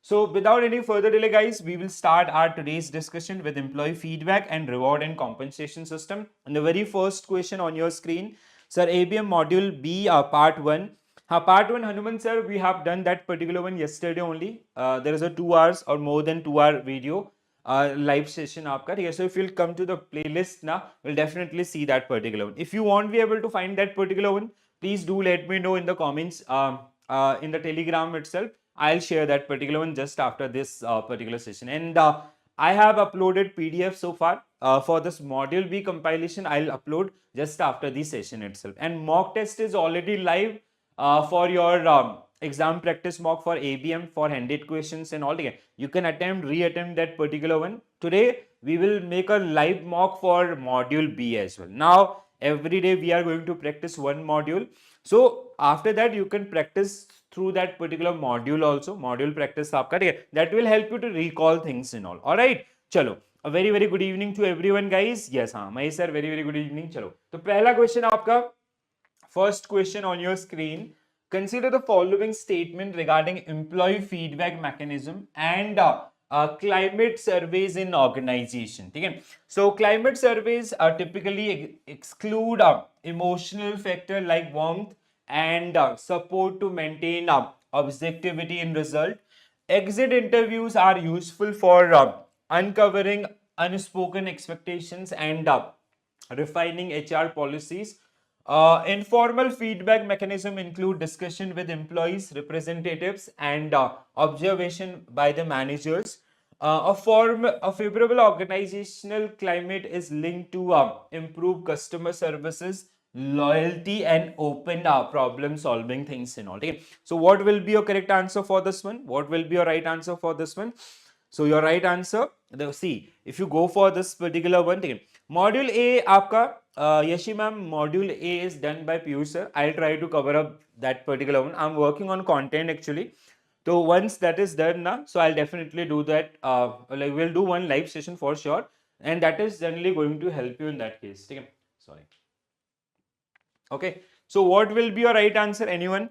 So without any further delay, guys, we will start our today's discussion with employee feedback and reward and compensation system. And the very first question on your screen, sir, ABM module B, part 1. Part 1, Hanuman sir, we have done that particular one yesterday only. There is a 2 hours or more than 2 hour video live session aapka. Okay, so if you'll come to the playlist now, we'll definitely see that particular one. If you won't be able to find that particular one, please do let me know in the comments in the Telegram itself. I'll share that particular one just after this particular session. And I have uploaded PDF so far for this module B compilation. I'll upload just after the session itself. And mock test is already live for your exam practice mock for ABM for 100 questions and all. You can re-attempt that particular one. Today, we will make a live mock for module B as well. Now, every day we are going to practice one module. So, after that, you can practice through that particular module also. Module practice aapka, that will help you to recall things and all. Alright, chalo. A very very good evening to everyone, guys. Yes, Mahesh sir, very very good evening. Chalo. So, pehla question aapka. First question on your screen. Consider the following statement regarding employee feedback mechanism and climate surveys in organization. Okay? So climate surveys typically exclude emotional factor like warmth and support to maintain objectivity in result. Exit interviews are useful for uncovering unspoken expectations and refining HR policies. Informal feedback mechanism include discussion with employees, representatives, and observation by the managers. A favorable organizational climate is linked to improve customer services, loyalty, and open problem solving things and all. Okay? So, what will be your correct answer for this one? What will be your right answer for this one? So your right answer, see, if you go for this particular one, module A, आपका Yashi ma'am, module A is done by Piyush sir. I'll try to cover up that particular one. I'm working on content actually. So once that is done now, so I'll definitely do that. Like we'll do one live session for sure, and that is generally going to help you in that case. Okay? Sorry. Okay. So what will be your right answer? Anyone?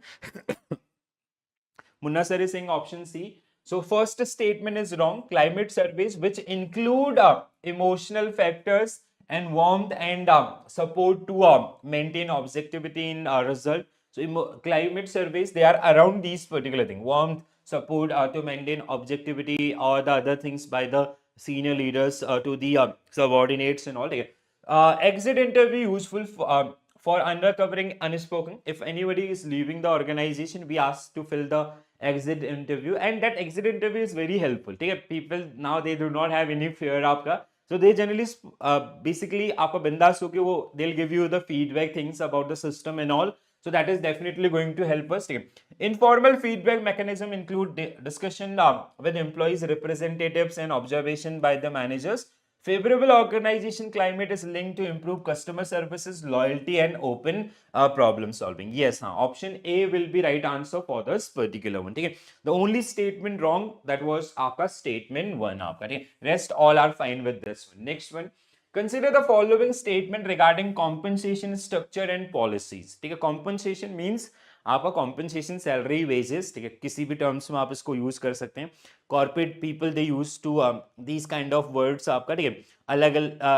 Munna sir is saying option C. So first statement is wrong. Climate surveys which include emotional factors and warmth and support to maintain objectivity in result. So climate surveys, they are around these particular things: warmth, support to maintain objectivity, or the other things by the senior leaders to the subordinates and all. Exit interview useful for uncovering unspoken. If anybody is leaving the organization, we ask to fill the exit interview, and that exit interview is very helpful. People now, they do not have any fear आपका, so they generally basically आपका बिंदास होके वो they'll give you the feedback things about the system and all. So that is definitely going to help us. Informal feedback mechanism include discussion with employees, representatives, and observation by the managers. Favorable organization climate is linked to improve customer services, loyalty, and open problem solving. Yes, option A will be right answer for this particular one. Okay? The only statement wrong, that was आपका statement 1. Okay? Rest all are fine with this one. Next one. Consider the following statement regarding compensation structure and policies. ठीक है, compensation means आपका compensation salary wages, ठीक है, किसी भी terms में आप इसको use कर सकते हैं. Corporate people, they used to these kind of words आपका, ठीक है, अलग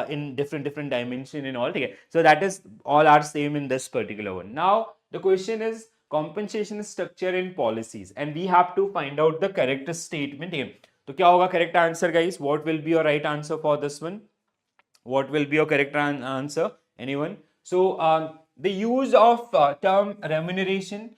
in different dimension and all. ठीक है, so that is all are same in this particular one. Now the question is compensation structure and policies, and we have to find out the correct statement. ठीक है, तो क्या होगा correct answer, guys? What will be your right answer for this one? What will be your correct answer? Anyone? So the use of term remuneration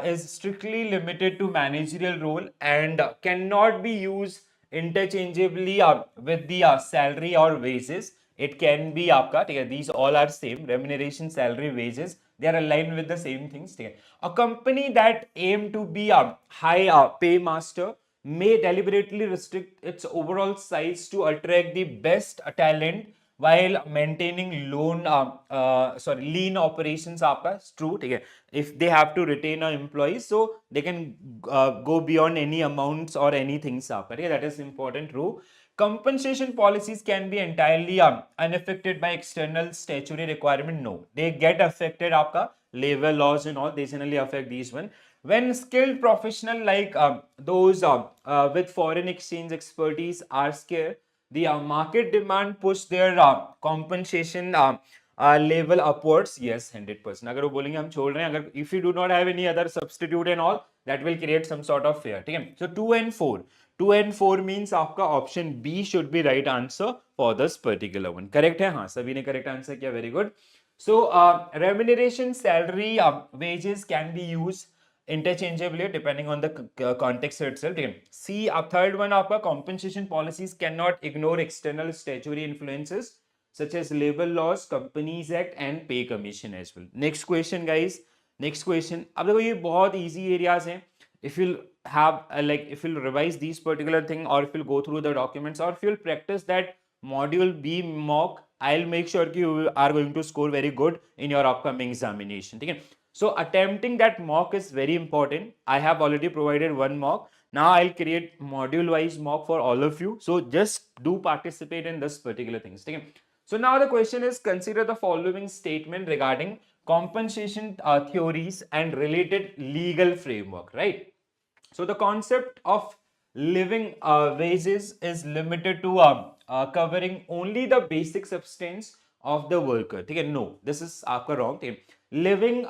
is strictly limited to managerial role and cannot be used interchangeably with the salary or wages. It can be आपका, these all are same. Remuneration, salary, wages, they are aligned with the same things. A company that aim to be a high pay master may deliberately restrict its overall size to attract the best talent while maintaining lean operations. आपका true, ठीक है, if they have to retain our employees, so they can go beyond any amounts or anything आपका, ठीक है, that is important. True. Compensation policies can be entirely unaffected by external statutory requirement. No, they get affected. आपका labor laws and all, they generally affect these one. When skilled professional like those with foreign exchange expertise are scarce, the market demand push their compensation level upwards. Yes, 100%. अगर वो बोलेंगे हम छोड़ रहे हैं, अगर if you do not have any other substitute and all, that will create some sort of fear. ठीक है? So 2 and 4 means आपका option B should be right answer for this particular one. Correct है? हाँ, सभी ने correct answer किया. Very good. So remuneration, salary, wages can be used interchangeably depending on the context itself. See, third one, आपका compensation policies cannot ignore external statutory influences such as labor laws, companies act and pay commission as well. Next question guys, next question. अब देखो ये बहुत easy areas हैं. If you'll have if you'll revise these particular thing, or if you'll go through the documents, or if you'll practice that module B mock, I'll make sure you are going to score very good in your upcoming examination. Okay? So attempting that mock is very important. I have already provided one mock. Now I'll create module wise mock for all of you. So just do participate in this particular things. Okay? So now the question is, consider the following statement regarding compensation theories and related legal framework, right? So the concept of living wages is limited to covering only the basic substance of the worker. ठीक है? No, this is आपका wrong. ठीक है? Living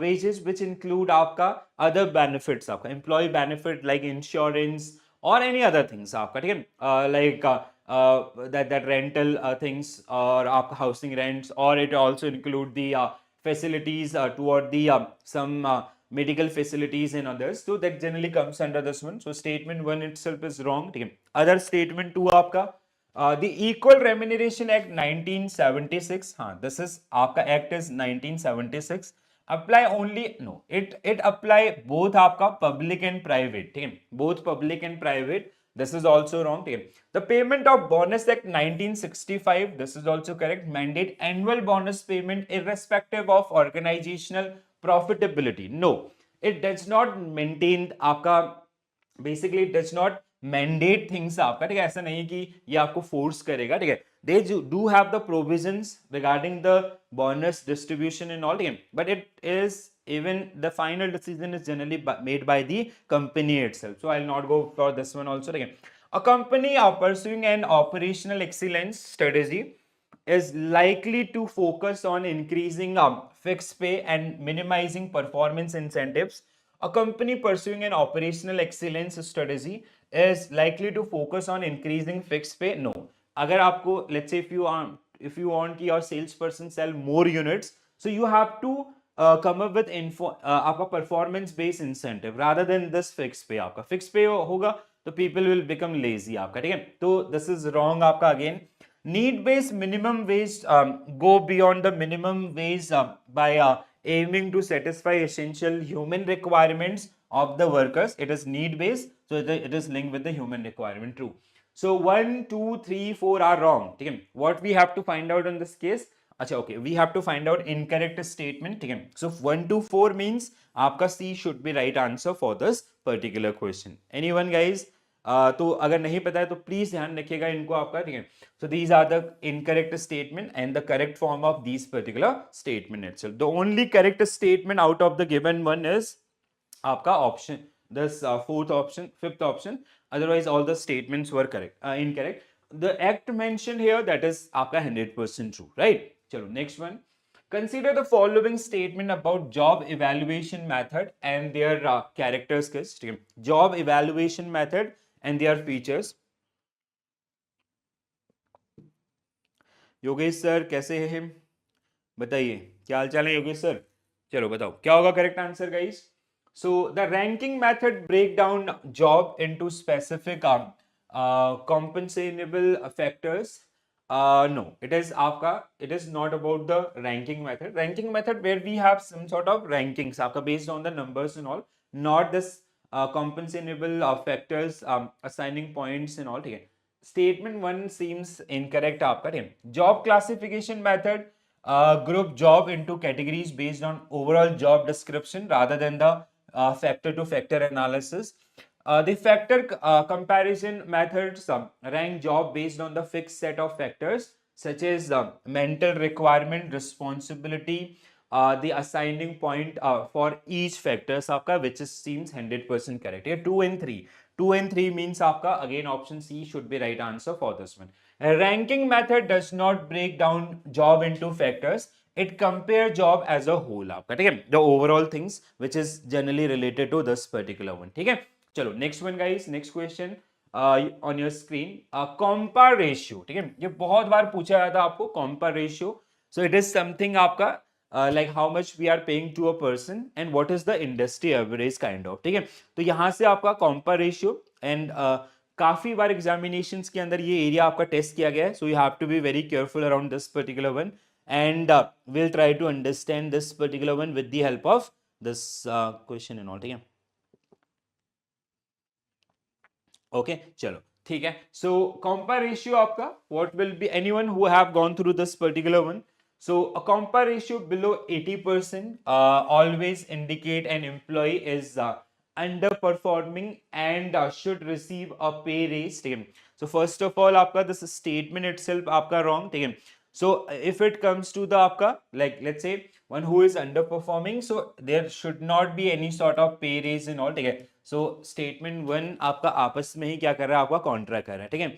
wages which include आपका other benefits, आपका employee benefit like insurance or any other things आपका. ठीक है? Like that rental things or आपका housing rents, or it also include the facilities toward the some medical facilities and others. So that generally comes under this one. So statement 1 itself is wrong. Other statement 2 आपका the Equal Remuneration Act 1976. हाँ, this is आपका act is 1976. Apply only, no, it apply both आपका public and private. ठीक है? Both public and private. This is also wrong. ठीक है? The Payment of Bonus Act 1965. This is also correct. Mandate annual bonus payment irrespective of organizational profitability. No, it does not maintain आपका, basically it does not mandate things आपका. ठीक है? ऐसा नहीं कि ये आपको force करेगा. ठीक है? They do have the provisions regarding the bonus distribution and all. ठीक है? But it is, even the final decision is generally made by the company itself. So I'll not go for this one also. ठीक है? A company pursuing an operational excellence strategy is likely to focus on increasing fixed pay and minimizing performance incentives. A company pursuing an operational excellence strategy is likely to focus on increasing fixed pay. No. Agar aapko, let's say if you want your salesperson sell more units, so you have to come up with आपका performance based incentive rather than this fixed pay. आपका fixed pay होगा तो people will become lazy आपका. ठीक है? तो this is wrong आपका again. Need based minimum wage go beyond the minimum wage by aiming to satisfy essential human requirements of the workers. It is need based, so it is linked with the human requirement. True. So 1, 2, 3, 4 are wrong. Okay? What we have to find out in this case? अच्छा, okay, we have to find out incorrect statement. ठीक है? So 1 to 4 means आपका C should be right answer for this particular question. Anyone guys? तो अगर नहीं पता है तो प्लीज ध्यान रखिएगा इनको आपका. ठीक है? So these are the incorrect statement and the correct form of these particular statement itself. The only correct statement out of the given one is आपका option, this fourth option, fifth option. Otherwise all the statements were correct, incorrect. The act mentioned here, that is आपका 100% true, right? चलो next one. Consider the following statement about job evaluation method and their characteristics. ठीक है? Job evaluation method and their features. Yogesh sir कैसे हैं? बताइए क्या हाल चाल है योगेश सर? चलो बताओ क्या होगा correct answer guys. So the ranking method break down job into specific compensable factors. No, it is आपका, it is not about the ranking method. Ranking method where we have some sort of rankings आपका based on the numbers and all, not this compensable factors assigning points and all. ठीक है? Statement 1 seems incorrect आपका. ठीक है? Job classification method group job into categories based on overall job description rather than the factor to factor analysis. The factor comparison methods rank job based on the fixed set of factors such as mental requirement, responsibility, the assigning point for each factors आपका which is seems 100% correct. Yeah, 2 and 3. 2 and 3 means आपका again option C should be right answer for this one. A ranking method does not break down job into factors. It compare job as a whole आपका, ठीक है, the overall things which is generally related to this particular one. ठीक है, चलो next one guys, next question on your screen. Compa ratio, ठीक है, ये बहुत बार पूछा जाता है आपको compa ratio. So it is something आपका like how much we are paying to a person and what is the industry average kind of, ठीक है. तो यहाँ से आपका compa ratio and काफी बार एग्जामिनेशंस के अंदर ये एरिया आपका टेस्ट किया गया है. So you have to be very careful around this particular one and will try to understand this particular one with the help of this question and all, ठीक है. ओके चलो ठीक है. सो कॉम्पा रेशियो आपका what will be, anyone who have gone through this particular one. So a compa ratio below 80% always indicate an employee is underperforming and should receive a pay raise. ठीक है. So first of all आपका this statement itself आपका wrong, ठीक है. So if it comes to the आपका like let's say one who is underperforming, so there should not be any sort of pay raise and all, ठीक है. So statement 1 आपका आपस में ही क्या कर रहा है, आपका कॉन्ट्रा कर रहा है, ठीक है.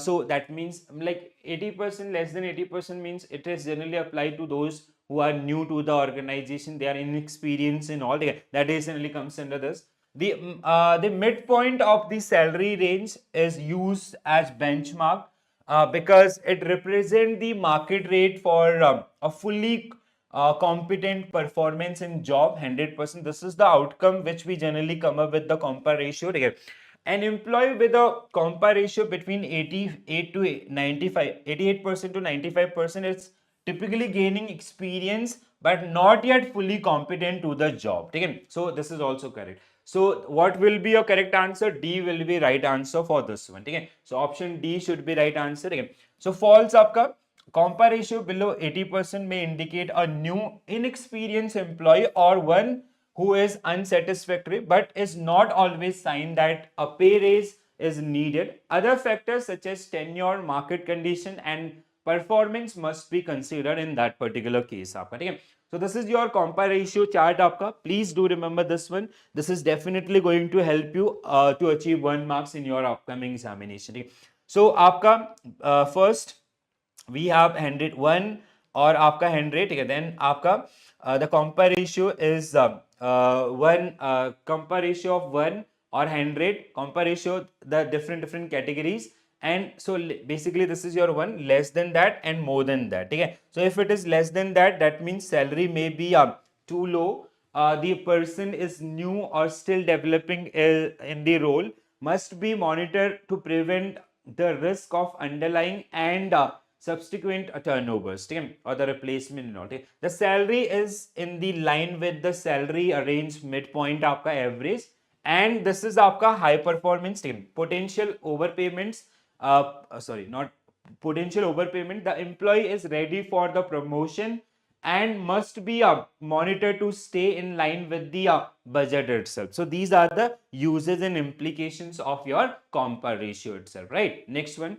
So that means like 80%, less than 80% means it is generally applied to those who are new to the organization, they are inexperienced in all, that is generally comes under this. The midpoint of the salary range is used as benchmark because it represents the market rate for a fully competent performance in job 100%. This is the outcome which we generally come up with the compa ratio. An employee with a compa ratio between 88 to 95, 88% to 95% is typically gaining experience but not yet fully competent to the job. So this is also correct. So what will be your correct answer? D will be right answer for this one. So option D should be right answer. So false आपका compa ratio below 80% may indicate a new inexperienced employee or one who is unsatisfactory but is not always sign that a pay raise is needed. Other factors such as tenure, market condition and performance must be considered in that particular case. So this is your compa ratio chart aapka. Please do remember this one. This is definitely going to help you to achieve 1 marks in your upcoming examination. So aapka first we have 101 और आपका 100, ठीक है. Then आपका the compa ratio is 1 compa ratio of 1 or 100 compa ratio, the different categories, and so basically this is your 1 less than that and more than that, ठीक है. So if it is less than that, that means salary may be too low, the person is new or still developing in the role, must be monitored to prevent the risk of underlying and subsequent turnovers, or the replacement and all. The salary is in the line with the salary range midpoint आपका average, and this is आपका high performance team. Potential overpayments, sorry, not potential overpayment. The employee is ready for the promotion and must be monitored to stay in line with the budget itself. So these are the uses and implications of your compa ratio itself, right? Next one.